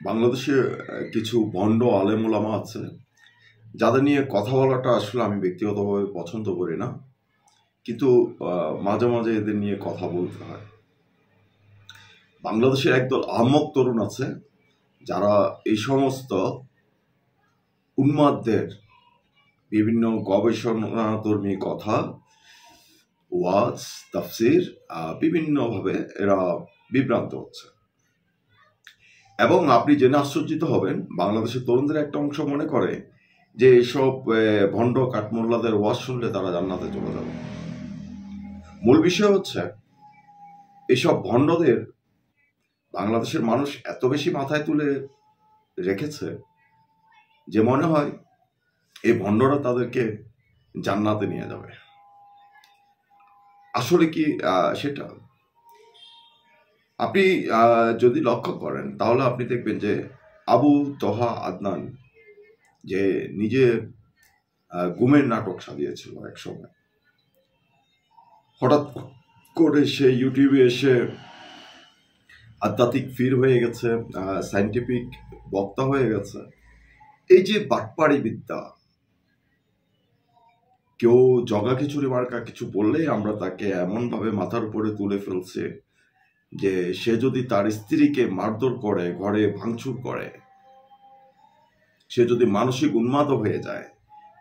বাংলাদেশে কিছু ভণ্ড আলেম ওলামা আছে যাদের নিয়ে কথা বলাটা আসলে আমি ব্যক্তিগতভাবে পছন্দ করি না, কিন্তু মাঝে মাঝে এদের নিয়ে কথা বলতে হয়। বাংলাদেশের একদল আহমক তরুণ আছে যারা এই সমস্ত উন্মাদদের বিভিন্ন গবেষণাধর্মী কথা, ওয়াজ, তাফসির বিভিন্নভাবে এরা বিভ্রান্ত হচ্ছে। এবং আপনি জেনে আশ্চর্যিত হবেন, বাংলাদেশের তরুণদের একটা অংশ মনে করে যে এইসব ভণ্ড কাঠমোল্লাদের ওয়াজ শুনলে তারা জান্নাতে চলে যাবে। মূল বিষয় হচ্ছে এইসব ভণ্ডদের বাংলাদেশের মানুষ এত বেশি মাথায় তুলে রেখেছে যে মনে হয় এই ভণ্ডরা তাদেরকে জান্নাতে নিয়ে যাবে। আসলে কি সেটা? আপনি যদি লক্ষ্য করেন তাহলে আপনি দেখবেন যে আবু তহা আদনান যে নিজে গুমের নাটক সাজিয়েছিল এক সময়, হঠাৎ করে সে ইউটিউবে এসে আধ্যাত্মিক ফির হয়ে গেছে, সায়েন্টিফিক বক্তা হয়ে গেছে। এই যে বাটপাড়ি বিদ্যা, কেউ জগা খিচুড়ি মার্কা কিছু বললে আমরা তাকে এমনভাবে মাথার উপরে তুলে ফেলছে যে সে যদি তার স্ত্রীকে মারধর করে, ঘরে ভাঙচুর করে, সে যদি মানসিক উন্মাদ হয়ে যায়,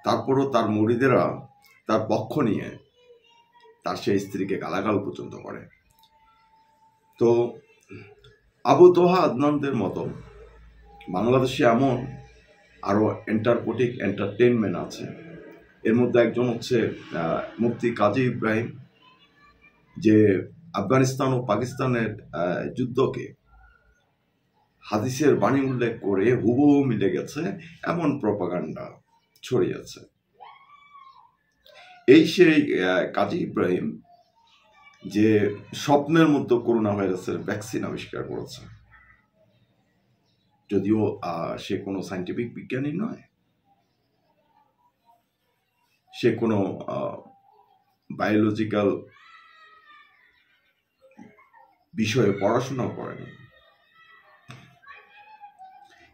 তারপরও তার মুরিদেরা তার পক্ষ নিয়ে তার সেই স্ত্রীকে গালাগাল পর্যন্ত করে। তো আবু তোহা আদনানদের মতো বাংলাদেশে এমন আরো এন্টারকোটিক এন্টারটেইনমেন্ট আছে। এর মধ্যে একজন হচ্ছে মুফতি কাজী ইব্রাহিম, যে আফগানিস্তান ও পাকিস্তানের যুদ্ধকে হাদিসের বাণী উল্লেখ করে হুবহু মিলে গেছে এমন প্রপাগান্ডা ছড়িয়েছে। এই সেই কাজী ইব্রাহিম যে স্বপ্নের মধ্যে করোনা ভাইরাসের ভ্যাকসিন আবিষ্কার করেছে, যদিও সে কোনো সায়েন্টিফিক বিজ্ঞানী নয়, সে কোনো বায়োলজিক্যাল বিষয়ে পড়াশোনা করেনি।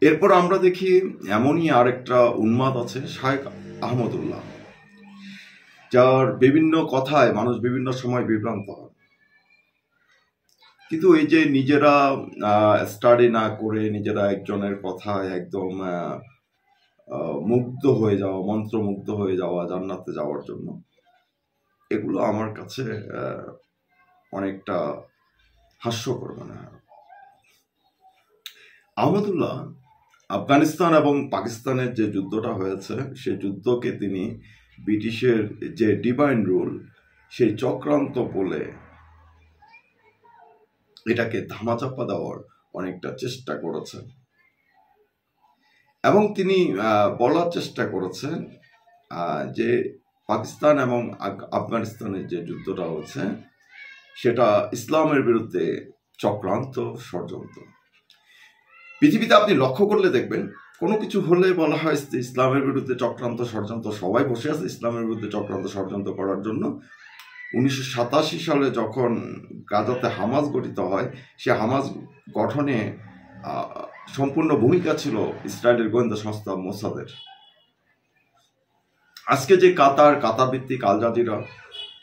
এরপর আমরা দেখি এমনই আরেকটা উন্মাদ আছে, শায়েখ আহমদুল্লাহ, যার বিভিন্ন কথায় মানুষ বিভিন্ন সময় বিভ্রান্ত হয়। কিন্তু এই যে নিজেরা স্টাডি না করে নিজেরা একজনের কথায় একদম মুগ্ধ হয়ে যাওয়া, মন্ত্রমুগ্ধ হয়ে যাওয়া জান্নাতে যাওয়ার জন্য, এগুলো আমার কাছে অনেকটা হাস্যকর মনে হয়। আহমদুল্লাহ আফগানিস্তান এবং পাকিস্তানের যে যুদ্ধটা হয়েছে, সেই যুদ্ধকে তিনি ব্রিটিশের যে ডিভাইন রুল, সেই চক্রান্ত বলে এটাকে ধামাচাপা দেওয়ার অনেকটা চেষ্টা করেছেন। এবং তিনি বলার চেষ্টা করেছেন যে পাকিস্তান এবং আফগানিস্তানের যে যুদ্ধটা হচ্ছে সেটা ইসলামের বিরুদ্ধে চক্রান্ত, ষড়যন্ত্র। পৃথিবীতে আপনি লক্ষ্য করলে দেখবেন কোনো কিছু হলে বলা হয় ইসলামের বিরুদ্ধে চক্রান্ত, ষড়যন্ত্র। সবাই বসে আছে ইসলামের বিরুদ্ধে চক্রান্ত, ষড়যন্ত্র করার জন্য। 1987 সালে যখন গাজাতে হামাস গঠিত হয়, সে হামাস গঠনে সম্পূর্ণ ভূমিকা ছিল ইসরায়েলের গোয়েন্দা সংস্থা মোসাদের। আজকে যে কাতার ভিত্তিক আল জাজিরা,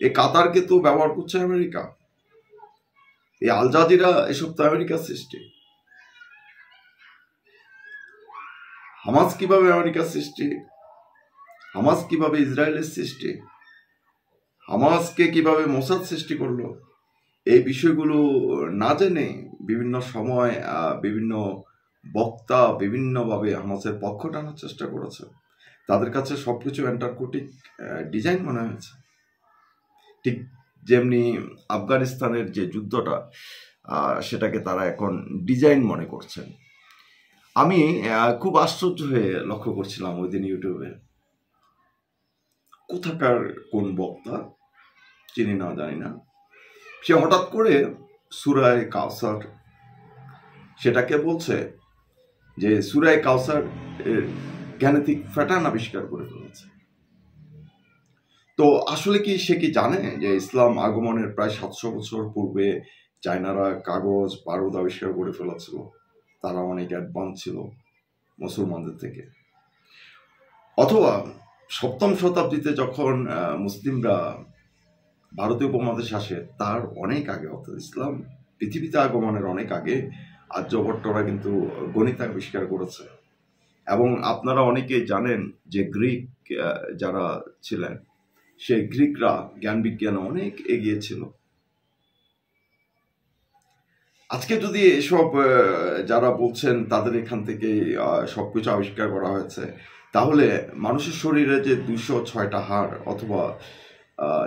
এই কাতারকে তো ব্যবহার করছে আমেরিকা। এই আল জাজিরা এসব তো আমেরিকার সৃষ্টি। হামাস কিভাবে আমেরিকার সৃষ্টি, হামাস কিভাবে ইসরায়েলের সৃষ্টি, হামাসকে কিভাবে মোসাদ সৃষ্টি করলো, এই বিষয়গুলো না জেনে বিভিন্ন সময় বিভিন্ন বক্তা বিভিন্নভাবে হামাসের পক্ষ টানার চেষ্টা করেছে। তাদের কাছে সবকিছু এন্টারকোটিক ডিজাইন মনে হয়েছে। ঠিক যেমনি আফগানিস্তানের যে যুদ্ধটা, সেটাকে তারা এখন ডিজাইন মনে করছেন। আমি খুব আশ্চর্য হয়ে লক্ষ্য করছিলাম ওই দিন ইউটিউবে, কোথাকার কোন বক্তা চিনি না, জানি না, সে হঠাৎ করে সূরায়ে কাউসার সেটাকে বলছে যে সূরায়ে কাউসার এর জ্ঞানিক প্যাটার্ন আবিষ্কার করে ফেলেছে। তো আসলে কি সে কি জানে যে ইসলাম আগমনের প্রায় 700 বছর পূর্বে চায়নারা কাগজ বারুদ আবিষ্কার করে ফেলেছিল? তারা অনেক অ্যাডভান্স ছিল মুসলমানদের থেকে। অথবা 7ম শতাব্দীতে যখন মুসলিমরা ভারতীয় উপমহাদেশ আসে, তার অনেক আগে, অর্থাৎ ইসলাম পৃথিবীতে আগমনের অনেক আগে আর্যভট্টরা কিন্তু গণিত আবিষ্কার করেছে। এবং আপনারা অনেকেই জানেন যে গ্রিক যারা ছিলেন, সেই গ্রিকরা জ্ঞান বিজ্ঞানে অনেক এগিয়ে ছিল। আজকে যদি এসব যারা বলছেন তাদের এখান থেকে সবকিছু আবিষ্কার করা হয়েছে, তাহলে মানুষের শরীরে যে 206টা হাড়, অথবা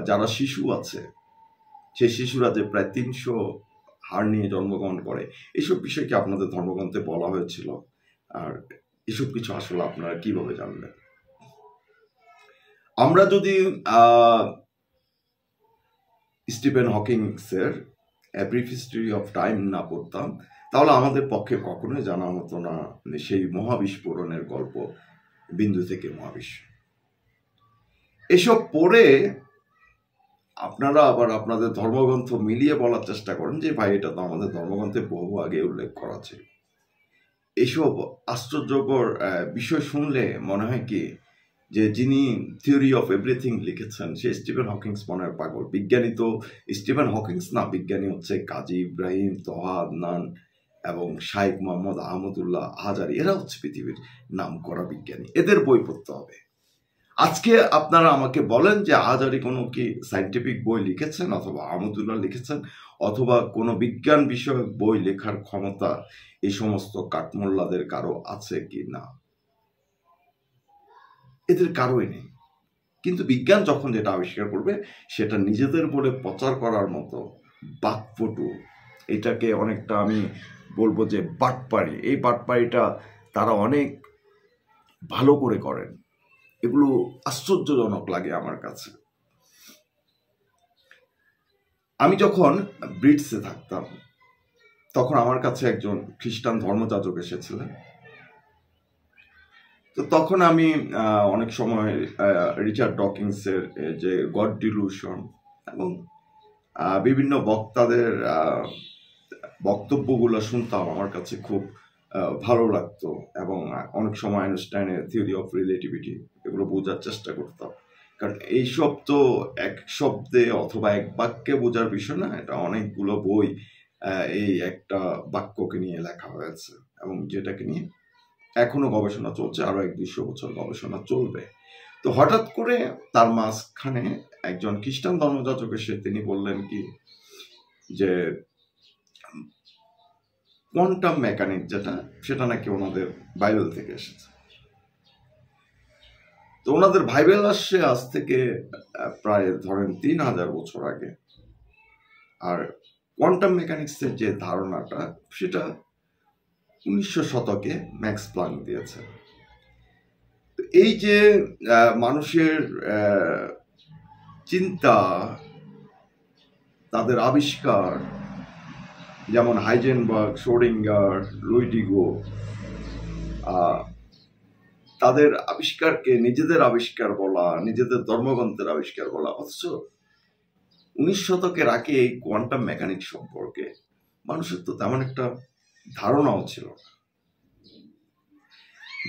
যারা শিশু আছে সেই শিশুরা যে প্রায় 300 হাড় নিয়ে জন্মগ্রহণ করে, এসব বিষয় কি আপনাদের ধর্মগ্রন্থে বলা হয়েছিল? আর এসব কিছু আসলে আপনারা কিভাবে জানবেন? আমরা যদি স্টিফেন হকিংসের a brief history of time না পড়তাম, তাহলে আমাদের পক্ষে কখনোই জানা হতো না সেই মহাবিস্ফোরণের গল্প, বিন্দু থেকে মহাবিশ্ব। এসব পড়ে আপনারা আবার আপনাদের ধর্মগ্রন্থ মিলিয়ে বলার চেষ্টা করেন যে ভাই এটা তো আমাদের ধর্মগ্রন্থে বহু আগে উল্লেখ করা ছিল। এসব আশ্চর্যকর বিষয় শুনলে মনে হয় কি যে যিনি থিওরি অফ এভরিথিং লিখেছেন সে স্টিফেন হকিংস মনে হয় পাগল। বিজ্ঞানী তো স্টিফেন হকিংস না, বিজ্ঞানী হচ্ছে কাজী ইব্রাহিম, তহা আদনান এবং শাইখ মোহাম্মদ আহমদুল্লাহ আজারি। এরা হচ্ছে পৃথিবীর নামকরা বিজ্ঞানী, এদের বই পড়তে হবে। আজকে আপনারা আমাকে বলেন যে আজারি কোনো কি সাইন্টিফিক বই লিখেছেন, অথবা আহমদুল্লাহ লিখেছেন, অথবা কোনো বিজ্ঞান বিষয়ক বই লেখার ক্ষমতা এই সমস্ত কাঠমোল্লাদের কারো আছে কি না? এদের কারোই নেই। কিন্তু বিজ্ঞান যখন যেটা আবিষ্কার করবে সেটা নিজেদের বলে প্রচার করার মতো বাকপটু, এটাকে অনেকটা আমি বলবো যে বাটপাড়ি, এই বাটপাড়িটা তারা অনেক ভালো করে করেন। এগুলো আশ্চর্যজনক লাগে আমার কাছে। আমি যখন ব্রিটসে থাকতাম তখন আমার কাছে একজন খ্রিস্টান ধর্মযাজক এসেছিলেন। তো তখন আমি অনেক সময় রিচার্ড ডকিন্সের যে গড ডিলুশন এবং বিভিন্ন বক্তাদের বক্তব্যগুলো শুনতাম, আমার কাছে খুব ভালো লাগতো। এবং অনেক সময় আইনস্টাইনের থিওরি অফ রিলেটিভিটি এগুলো বোঝার চেষ্টা করতাম, কারণ এইসব তো এক শব্দে অথবা এক বাক্যে বোঝার বিষয় না, এটা অনেকগুলো বই এই একটা বাক্যকে নিয়ে লেখা হয়েছে, এবং যেটাকে নিয়ে এখনো গবেষণা চলছে, আরো 100-200 বছর গবেষণা চলবে। তো হঠাৎ করে তার মাঝখানে একজন খ্রিস্টান ধর্মযাজক এসে তিনি বললেন কি যে কোয়ান্টাম মেকানিক যেটা, সেটা নাকি ওনাদের বাইবেল থেকে এসেছে। তো ওনাদের বাইবেল আসছে আজ থেকে প্রায় ধরেন 3000 বছর আগে, আর কোয়ান্টাম মেকানিক্সের যে ধারণাটা সেটা 1900 শতকে ম্যাক্স প্লাঙ্ক দিয়েছে। এই যে মানুষের চিন্তা, তাদের আবিষ্কার, যেমন হাইজেনবার্গ, শোডিঙ্গার, লুইডিগো, তাদের আবিষ্কারকে নিজেদের আবিষ্কার বলা, নিজেদের ধর্মগ্রন্থের আবিষ্কার বলা, অথচ 19 শতকের আগে এই কোয়ান্টাম মেকানিক সম্পর্কে মানুষের তো তেমন একটা ধারণাও ছিল না।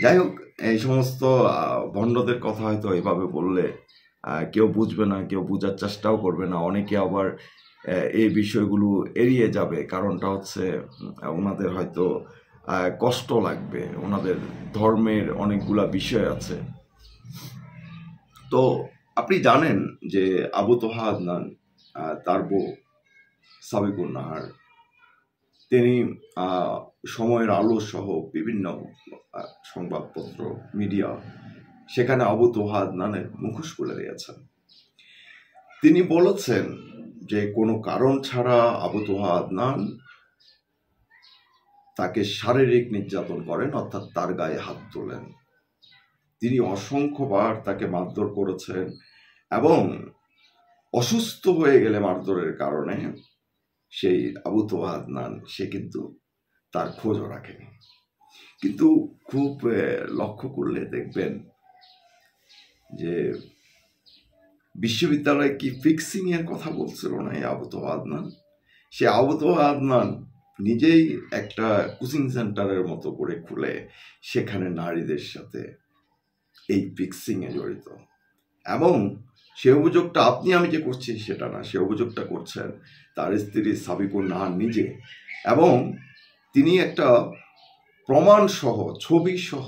যাই হোক, এই সমস্ত ভণ্ডদের কথা হয়তো এইভাবে বললে কেউ বুঝবে না, কেউ বোঝার চেষ্টাও করবে না, অনেকে আবার এই বিষয়গুলো এড়িয়ে যাবে। কারণটা হচ্ছে ওনাদের হয়তো কষ্ট লাগবে, ওনাদের ধর্মের অনেকগুলা বিষয় আছে। তো আপনি জানেন যে আবু তোহা আদনান, তার বউ সাবিকুন নাহার, তিনি সময়ের আলো সহ বিভিন্ন সংবাদপত্র, মিডিয়া, সেখানে আবু তোহা আদনানের মুখোশ খুলে দিয়েছেন। তিনি বলেছেন যে কোনো কারণ ছাড়া আবু তোহা আদনান তাকে শারীরিক নির্যাতন করেন, অর্থাৎ তার গায়ে হাত তোলেন। তিনি অসংখ্যবার তাকে মারধর করেছেন, এবং অসুস্থ হয়ে গেলে মারধরের কারণে সেই আবু তোহা আদনান সে কিন্তু তার খোঁজও রাখেনি। কিন্তু খুব লক্ষ্য করলে দেখবেন যে বিশ্ববিদ্যালয়ে কি ফিক্সিং এর কথা বলছিল না এই আবু তোহা আদনান? সে আবু তোহা আদনান নিজেই একটা কোচিং সেন্টারের মতো করে খুলে সেখানে নারীদের সাথে এই ফিক্সিংয়ে জড়িত। এবং সে অভিযোগটা আপনি আমি যে করছি সেটা না, সে অভিযোগটা করছেন তার স্ত্রী সাবিকুন নাহার নিজে, এবং তিনি একটা প্রমাণ সহ, ছবি সহ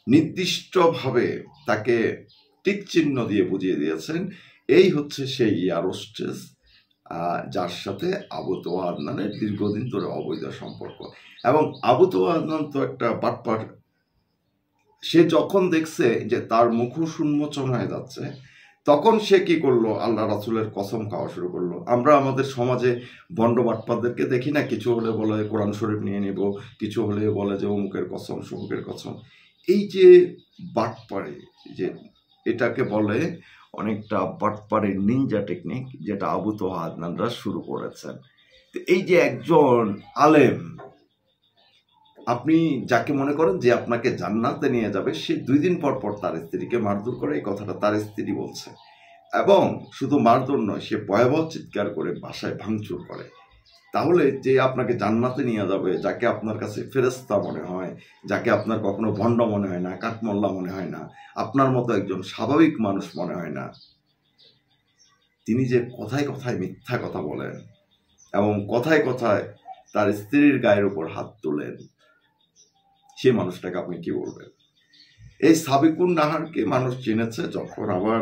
নির্দিষ্টভাবে তাকে টিক চিহ্ন দিয়ে বুঝিয়ে দিয়েছেন এই হচ্ছে সেই ইয়ারোস্টেস যার সাথে আবু তোয়া আদনানের দীর্ঘদিন ধরে অবৈধ সম্পর্ক। এবং আবু তোয়া আদনান তো একটা বাটপার। সে যখন দেখছে যে তার মুখোশ উন্মোচন হয়ে যাচ্ছে, তখন সে কি করলো, আল্লাহ রাসূলের কসম খাওয়া শুরু করলো। আমরা আমাদের সমাজে বন্ড বাটপারদেরকে দেখি না, কিছু হলে বলে কোরআন শরীফ নিয়ে নিব, কিছু হলে বলে যে অমুকের কসম সমুকের কসম। এই যে বাটপারি, যে এটাকে বলে অনেকটা বাটপারের নিনজা টেকনিক, যেটা আবু তোয়া আদনানরা শুরু করেছেন। তো এই যে একজন আলেম, আপনি যাকে মনে করেন যে আপনাকে জান্নাতে নিয়ে যাবে, সে 2 দিন পর পর তার স্ত্রীকে মারধর করে, এই কথাটা তার স্ত্রী বলছে। এবং শুধু মারধর নয়, সে ভয়াবহ চিৎকার করে বাসায় ভাঙচুর করে। তাহলে যে আপনাকে জান্নাতে নিয়ে যাবে, যাকে আপনার কাছে ফেরেশতা মনে হয়, যাকে আপনার কখনো ভণ্ড মনে হয় না, কাঠমোল্লা মনে হয় না, আপনার মতো একজন স্বাভাবিক মানুষ মনে হয় না, তিনি যে কথায় কথায় মিথ্যা কথা বলেন এবং কথায় কথায় তার স্ত্রীর গায়ের উপর হাত তোলেন, সেই মানুষটাকে আপনি কি বলবেন? এই সাবিকুন নাহারকে মানুষ চিনেছে যখন আবার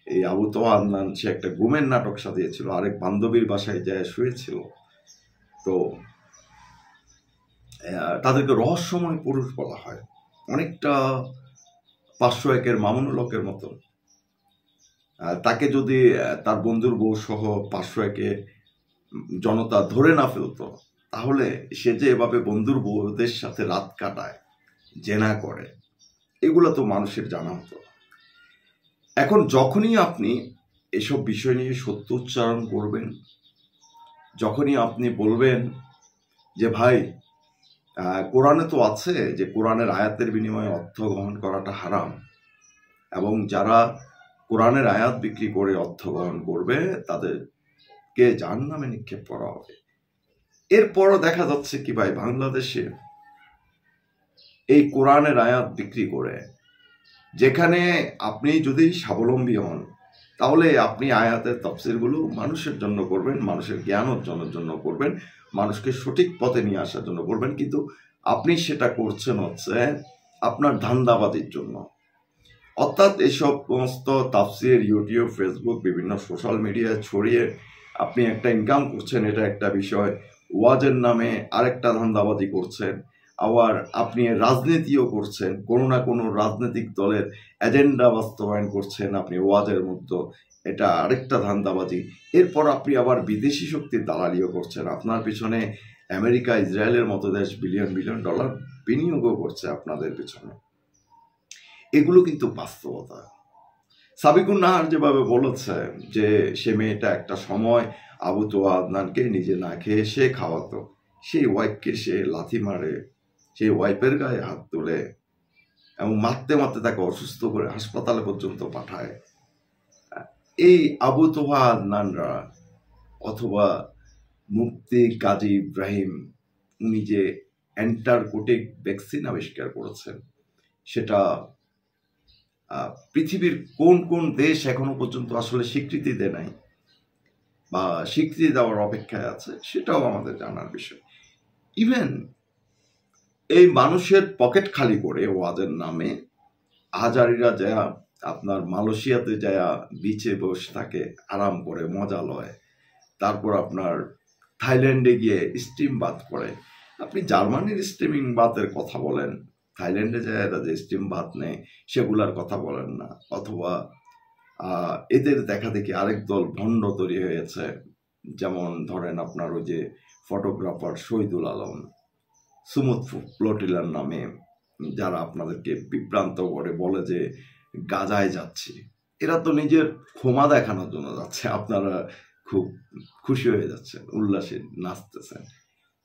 এই আবু তোয়া আদনান, সে একটা গুমের নাটক সাজিয়েছিল, আরেক বান্ধবীর বাসায় যায় শুয়েছিল। তো তাদেরকে রহস্যময় পুরুষ বলা হয়, অনেকটা 501-এর মামুনুল হকের মতো। তাকে যদি তার বন্ধুর বউ সহ 501-এ জনতা ধরে না ফেলতো, তাহলে সে যে এভাবে বন্ধুর বউদের সাথে রাত কাটায়, জেনা করে, এগুলো তো মানুষের জানা হতো। এখন যখনই আপনি এসব বিষয় নিয়ে সত্য উচ্চারণ করবেন, যখনই আপনি বলবেন যে ভাই কোরআনে তো আছে যে কোরআনের আয়াতের বিনিময়ে অর্থ গ্রহণ করাটা হারাম, এবং যারা কোরআনের আয়াত বিক্রি করে অর্থ গ্রহণ করবে তাদেরকে জাহান্নামে নিক্ষেপ করা হবে। এরপরও দেখা যাচ্ছে কি ভাই, বাংলাদেশে এই কোরআনের আয়াত বিক্রি করে, যেখানে আপনি যদি স্বাবলম্বী হন, তাহলে আপনি আয়াতের তাফসীরগুলো মানুষের জন্য করবেন, মানুষের জ্ঞান অর্জনের জন্য করবেন, মানুষকে সঠিক পথে নিয়ে আসার জন্য করবেন। কিন্তু আপনি সেটা করছেন হচ্ছে আপনার ধান্দাবাজির জন্য। অর্থাৎ এসব সমস্ত তাফসীর ইউটিউব, ফেসবুক, বিভিন্ন সোশ্যাল মিডিয়ায় ছড়িয়ে আপনি একটা ইনকাম করছেন, এটা একটা বিষয়। ওয়াজের নামে আরেকটা ধান্দাবাজি করছেন, আবার আপনি রাজনীতিও করছেন, কোনো না কোনো রাজনৈতিক দলের এজেন্ডা বাস্তবায়ন করছেন আপনি ওয়াজের মধ্যে, এটা আরেকটা ধান্দাবাজি। এরপর আপনি আবার বিদেশি শক্তির দালালিও করছেন, আপনার পিছনে আমেরিকা, ইসরায়েলের মতো দেশ বিলিয়ন বিলিয়ন ডলার বিনিয়োগও করছে আপনাদের পিছনে। এগুলো কিন্তু বাস্তবতা। সাবিকুন নাহার যেভাবে বলেছে যে সে মেয়েটা একটা সময় আবু তোয়া আদনানকে নিজে না খেয়ে সে খাওয়াতো, সেই ওয়াইফকে সে লাথি মারে, সেই ওয়াইফের গায়ে হাত তুলে এবং মারতে মারতে তাকে অসুস্থ করে হাসপাতালে পর্যন্ত পাঠায়। এই আবু তোয়া আদনানরা অথবা মুফতি কাজী ইব্রাহিম, উনি যে অ্যান্টারকোটিক ভ্যাকসিন আবিষ্কার করেছেন, সেটা পৃথিবীর কোন কোন দেশ এখনো পর্যন্ত আসলে স্বীকৃতি দেয় নাই বা স্বীকৃতি দেওয়ার অপেক্ষায় আছে, সেটাও আমাদের জানার বিষয়। ইভেন এই মানুষের পকেট খালি করে ওয়াজের নামে আজারিরা যা আপনার মালয়েশিয়াতে যায়া বিচে বসে থাকে, আরাম করে মজা লয়, তারপর আপনার থাইল্যান্ডে গিয়ে স্টিম বাথ করে। আপনি জার্মানির স্টিমিং বাথের কথা বলেন, থাইল্যান্ডে যায় এরা যে স্টিম বাথ নেয় সেগুলার কথা বলেন না। অথবা এদের দেখা দেখি আরেক দল ভণ্ড তৈরি হয়েছে, যেমন ধরেন আপনার ওই যে ফটোগ্রাফার শহীদুল আলম, সুমুদ ফ্লোটিলার নামে যারা আপনাদেরকে বিভ্রান্ত করে বলে যে গাজায় যাচ্ছি, এরা তো নিজের ক্ষমা দেখানোর জন্য যাচ্ছে, আপনারা খুব খুশি হয়ে যাচ্ছেন, উল্লাসে নাচতেছেন।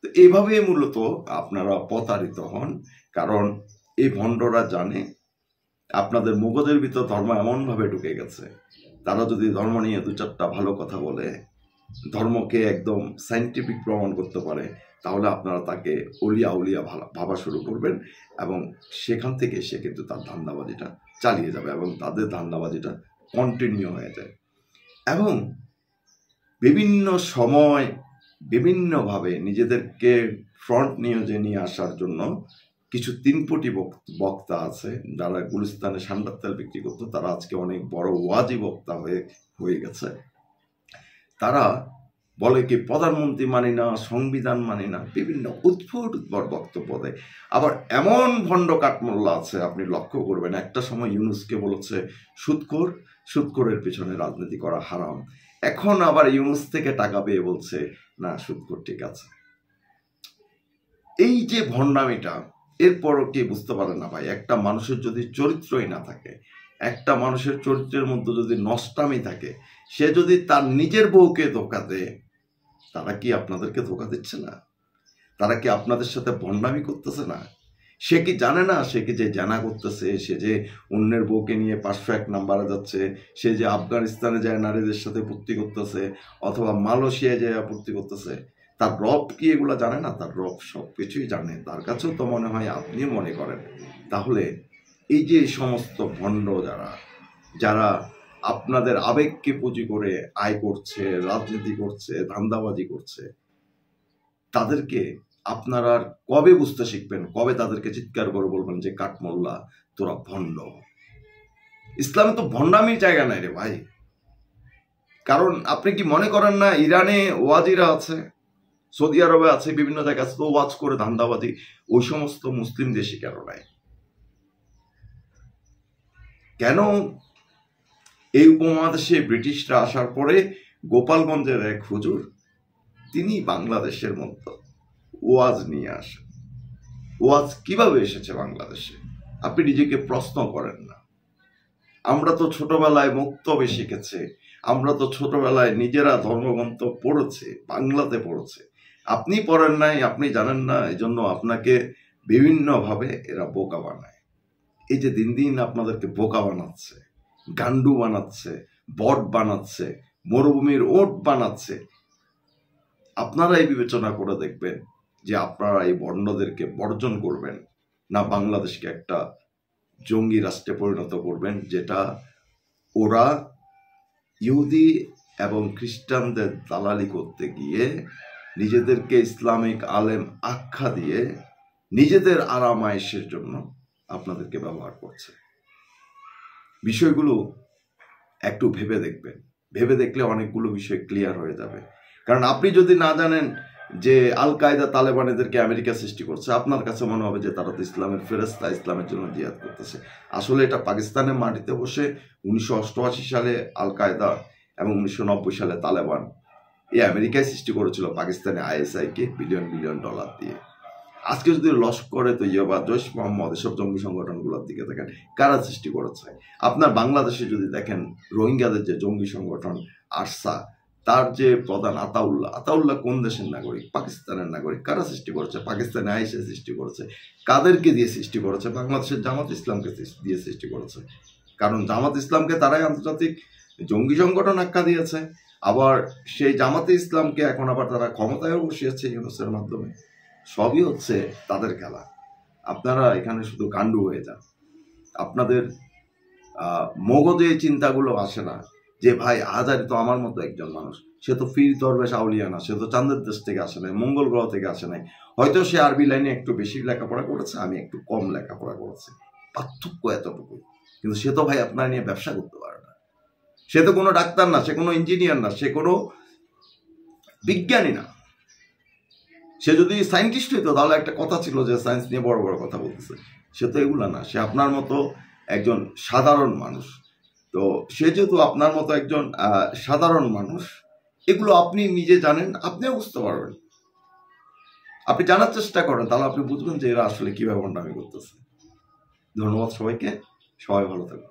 তো এইভাবে মূলত আপনারা প্রতারিত হন, কারণ এই ভণ্ডরা জানে আপনাদের মগজের ভিতর ধর্ম এমনভাবে ঢুকে গেছে, তারা যদি ধর্ম নিয়ে 2-4টা ভালো কথা বলে, ধর্মকে একদম সায়েন্টিফিক প্রমাণ করতে পারে, তাহলে আপনারা তাকে অলিয়া উলিয়া ভাবা শুরু করবেন, এবং সেখান থেকে সে কিন্তু তার ধান্দাবাজিটা চালিয়ে যাবে এবং তাদের ধান্দাবাজিটা কন্টিনিউ হয়ে যায়। এবং বিভিন্ন সময় বিভিন্নভাবে নিজেদেরকে ফ্রন্ট নিয়ে আসার জন্য কিছু তিনপটি বক্তা আছে, যারা গুলিস্তানে সান্ডার তেল বিক্রি করতো, তারা আজকে অনেক বড় ওয়াজি বক্তা হয়ে গেছে। তারা বলে কি প্রধানমন্ত্রী মানি না, সংবিধান মানি না, বিভিন্ন উদ্ভট বক্তব্য দেয়। আবার এমন ভণ্ড কাঠমোল্লা আছে, আপনি লক্ষ্য করবেন, একটা সময় ইউনুসকে বলেছে সুদখোরের পেছনে রাজনীতি করা হারাম, এখন আবার ইউনুস থেকে টাকা পেয়ে বলছে না সুদখোর ঠিক আছে। এই যে ভণ্ডামিটা, এরপরও কি বুঝতে পারে না ভাই, একটা মানুষের যদি চরিত্রই না থাকে, একটা মানুষের চরিত্রের মধ্যে যদি নষ্টামি থাকে, সে যদি তার নিজের বউকে ধোকা দেয়, তারা কি আপনাদেরকে ধোকা দিচ্ছে না? তারা কি আপনাদের সাথে ভণ্ডামি করতেছে না? সে কি জানে না সে কি যে জানা করতেছে, সে যে অন্যের বউকে নিয়ে 501 নাম্বারে যাচ্ছে, সে যে আফগানিস্তানে যায় নারীদের সাথে পূর্তি করতেছে, অথবা মালয়েশিয়ায় যায় পূর্তি করতেছে, তার রব কি এগুলা জানে না? তার রব সব কিছুই জানে, তার কাছেও তো মনে হয় আপনিও মনে করেন। তাহলে এই যে সমস্ত ভণ্ড যারা আপনাদের আবেগকে পুঁজি করে আয় করছে, রাজনীতি করছে, ধান্দাবাজি করছে, তাদেরকে আপনারা কবে বুঝতে শিখবেন? কবে তাদেরকে চিৎকার করে বলবেন যে কাঠমোল্লা তোরা ভণ্ড? ইসলামে তো ভণ্ডামির জায়গা নাই রে ভাই। কারণ আপনি কি মনে করেন না ইরানে ওয়াজিরা আছে, সৌদি আরবে আছে, বিভিন্ন জায়গায় আছে, তো ওয়াজ করে ধান্দাবাজি ওই সমস্ত মুসলিম দেশে কেন নাই? কেন এই উপমহাদেশে ব্রিটিশরা আসার পরে গোপালগঞ্জের এক হুজুর, তিনি বাংলাদেশের মধ্যে ওয়াজ নিয়ে আসেন? ওয়াজ কিভাবে এসেছে বাংলাদেশে? আপনি নিজেকে প্রশ্ন করেন না? আমরা তো ছোটবেলায় মুক্তবে শিখেছে, আমরা তো ছোটবেলায় নিজেরা ধর্মগ্রন্থ পড়েছে, বাংলাতে পড়েছে। আপনি পড়েন নাই, আপনি জানেন না, এই জন্য আপনাকে বিভিন্নভাবে এরা বোকা বানায়। এই যে দিন দিন আপনাদেরকে বোকা বানাচ্ছে, গান্ডু বানাচ্ছে, বট বানাচ্ছে, মরুভূমির ওট বানাচ্ছে, আপনারা এই বিবেচনা করে দেখবেন যে আপনারা এই বর্ণদেরকে বর্জন করবেন না বাংলাদেশকে একটা জঙ্গি রাষ্ট্রে পরিণত করবেন, যেটা ওরা ইহুদি এবং খ্রিস্টানদের দালালি করতে গিয়ে নিজেদেরকে ইসলামিক আলেম আখ্যা দিয়ে নিজেদের আরামায়েশের জন্য আপনাদেরকে ব্যবহার করছে। বিষয়গুলো একটু ভেবে দেখবেন, ভেবে দেখলে অনেকগুলো বিষয় ক্লিয়ার হয়ে যাবে। কারণ আপনি যদি না জানেন যে আল কায়দা তালেবান এদেরকে আমেরিকা সৃষ্টি করছে, আপনার কাছে মনে হবে যে তারা তো ইসলামের ফেরেশতা, ইসলামের জন্য জিহাদ করতেছে। আসলে এটা পাকিস্তানের মাটিতে বসে 1988 সালে আল কায়দা এবং 1990 সালে তালেবান এই আমেরিকায় সৃষ্টি করেছিল পাকিস্তানে আইএসআইকে বিলিয়ন বিলিয়ন ডলার দিয়ে। আজকে যদি লস্করে তৈয়বা, জৈশ মোহাম্মদ, এসব জঙ্গি সংগঠনগুলোর দিকে দেখেন, কারা সৃষ্টি করেছে? আপনার বাংলাদেশে যদি দেখেন রোহিঙ্গাদের যে জঙ্গি সংগঠন আরসা, তার যে প্রধান আতাউল্লাহ কোন দেশের নাগরিক? পাকিস্তানের নাগরিক। কারা সৃষ্টি করেছে? পাকিস্তানে আইসে সৃষ্টি করেছে। কাদেরকে দিয়ে সৃষ্টি করেছে? বাংলাদেশের জামাত ইসলামকে দিয়ে সৃষ্টি করেছে। কারণ জামাত ইসলামকে তারাই আন্তর্জাতিক জঙ্গি সংগঠন আখ্যা দিয়েছে। আবার সেই জামাতে ইসলামকে এখন আবার তারা ক্ষমতায়ও বসিয়েছে ইউনূসের মাধ্যমে। সবই হচ্ছে তাদের খেলা। আপনারা এখানে শুধু গান্ডু হয়ে যান। আপনাদের মগজে চিন্তাগুলো আসে না যে ভাই আজারি তো আমার মতো একজন মানুষ, সে তো ফির দরবেশ আউলিয়া না, সে তো চাঁদের দেশ থেকে আসে নাই, মঙ্গল গ্রহ থেকে আসে নাই। হয়তো সে আরবি লাইনে একটু বেশি লেখাপড়া করেছে, আমি একটু কম লেখাপড়া করেছি, পার্থক্য এতটুকু। কিন্তু সে তো ভাই আপনার নিয়ে ব্যবসা করতে পারে না। সে তো কোনো ডাক্তার না, সে কোনো ইঞ্জিনিয়ার না, সে কোনো বিজ্ঞানী না। সে যদি সায়েন্টিস্ট হইতো তাহলে একটা কথা ছিল যে সায়েন্স নিয়ে বড় বড় কথা বলতেছে। সে তো এগুলা না, সে আপনার মতো একজন সাধারণ মানুষ। তো সে যেহেতু আপনার মতো একজন সাধারণ মানুষ, এগুলো আপনি নিজে জানেন, আপনিও বুঝতে পারবেন। আপনি জানার চেষ্টা করেন, তাহলে আপনি বুঝবেন যে এরা আসলে কিভাবে ভণ্ডামি করতেছে। ধন্যবাদ সবাইকে, সবাই ভালো থাকবেন।